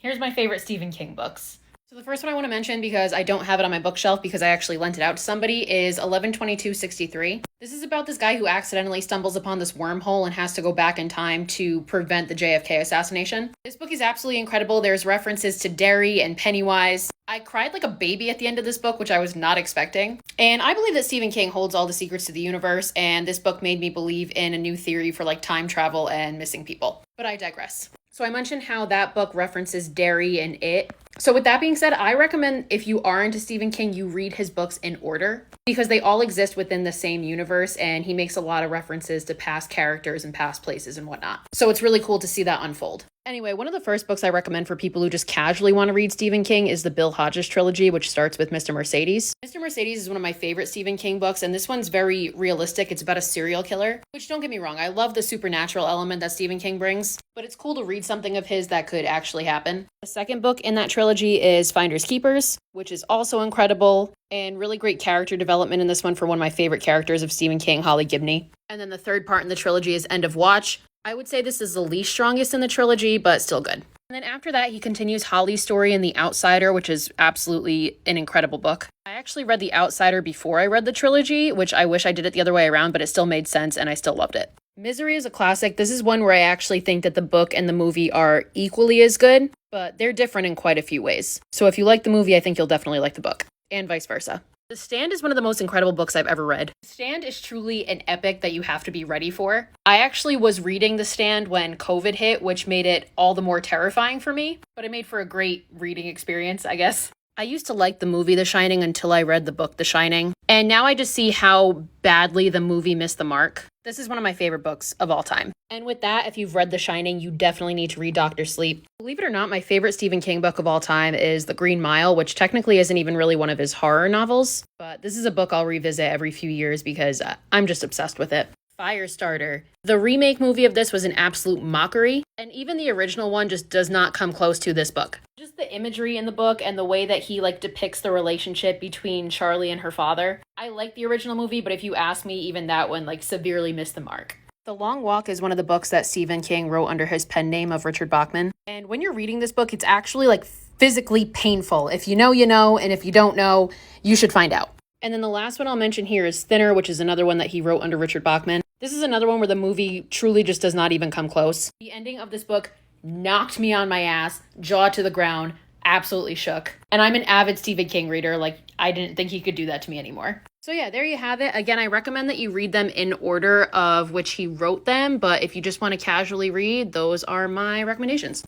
Here's my favorite Stephen King books. So the first one I want to mention, because I don't have it on my bookshelf because I actually lent it out to somebody, is 11/22/63. This is about this guy who accidentally stumbles upon this wormhole and has to go back in time to prevent the JFK assassination. This book is absolutely incredible. There's references to Derry and Pennywise. I cried like a baby at the end of this book, which I was not expecting. And I believe that Stephen King holds all the secrets to the universe, and this book made me believe in a new theory for like time travel and missing people. But I digress. So I mentioned how that book references Derry and It. So with that being said, I recommend if you are into Stephen King, you read his books in order because they all exist within the same universe and he makes a lot of references to past characters and past places and whatnot. So it's really cool to see that unfold. Anyway, one of the first books I recommend for people who just casually want to read Stephen King is the Bill Hodges trilogy, which starts with Mr. Mercedes. Mr. Mercedes is one of my favorite Stephen King books, and this one's very realistic. It's about a serial killer, which don't get me wrong, I love the supernatural element that Stephen King brings, but it's cool to read something of his that could actually happen. The second book in that trilogy is Finders Keepers, which is also incredible, and really great character development in this one for one of my favorite characters of Stephen King, Holly Gibney. And then the third part in the trilogy is End of Watch. I would say this is the least strongest in the trilogy, but still good. And then after that, he continues Holly's story in The Outsider, which is absolutely an incredible book. I actually read The Outsider before I read the trilogy, which I wish I did it the other way around, but it still made sense and I still loved it. Misery is a classic. This is one where I actually think that the book and the movie are equally as good, but they're different in quite a few ways. So if you like the movie, I think you'll definitely like the book, and vice versa. The Stand is one of the most incredible books I've ever read. The Stand is truly an epic that you have to be ready for. I actually was reading The Stand when COVID hit, which made it all the more terrifying for me, but it made for a great reading experience, I guess. I used to like the movie The Shining until I read the book The Shining, and now I just see how badly the movie missed the mark. This is one of my favorite books of all time. And with that, if you've read The Shining, you definitely need to read Dr. Sleep. Believe it or not, my favorite Stephen King book of all time is The Green Mile, which technically isn't even really one of his horror novels, but this is a book I'll revisit every few years because I'm just obsessed with it. Firestarter. The remake movie of this was an absolute mockery, and even the original one just does not come close to this book. Just the imagery in the book and the way that he depicts the relationship between Charlie and her father. I like the original movie, but if you ask me, even that one severely missed the mark. The Long Walk is one of the books that Stephen King wrote under his pen name of Richard Bachman. And when you're reading this book, it's actually physically painful. If you know, you know, and if you don't know, you should find out. And then the last one I'll mention here is Thinner, which is another one that he wrote under Richard Bachman. This is another one where the movie truly just does not even come close. The ending of this book knocked me on my ass, jaw to the ground, absolutely shook. And I'm an avid Stephen King reader. I didn't think he could do that to me anymore. So yeah, there you have it. Again, I recommend that you read them in order of which he wrote them, but if you just want to casually read, those are my recommendations.